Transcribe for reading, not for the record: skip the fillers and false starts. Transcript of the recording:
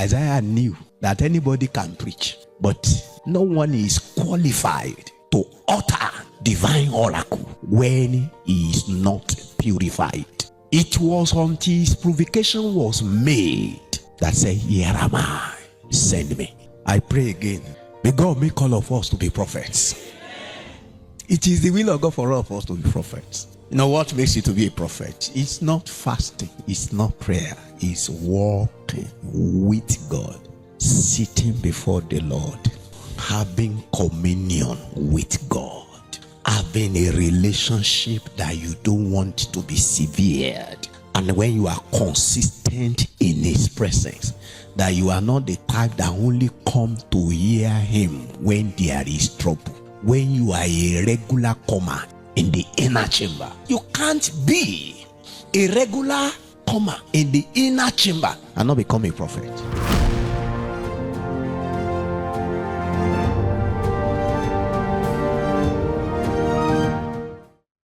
Isaiah knew that anybody can preach, but no one is qualified to utter divine oracle when he is not purified. It was until his purification was made that said, here am I, send me. I pray again, may God make all of us to be prophets. It is the will of God for all of us to be prophets. You know what makes you to be a prophet? It's not fasting, it's not prayer, it's walking with God, sitting before the Lord, having communion with God, having a relationship that you don't want to be severed. And when you are consistent in his presence, that you are not the type that only come to hear him when there is trouble. When you are a regular comer in the inner chamber, you can't be a regular comer in the inner chamber and not become a prophet.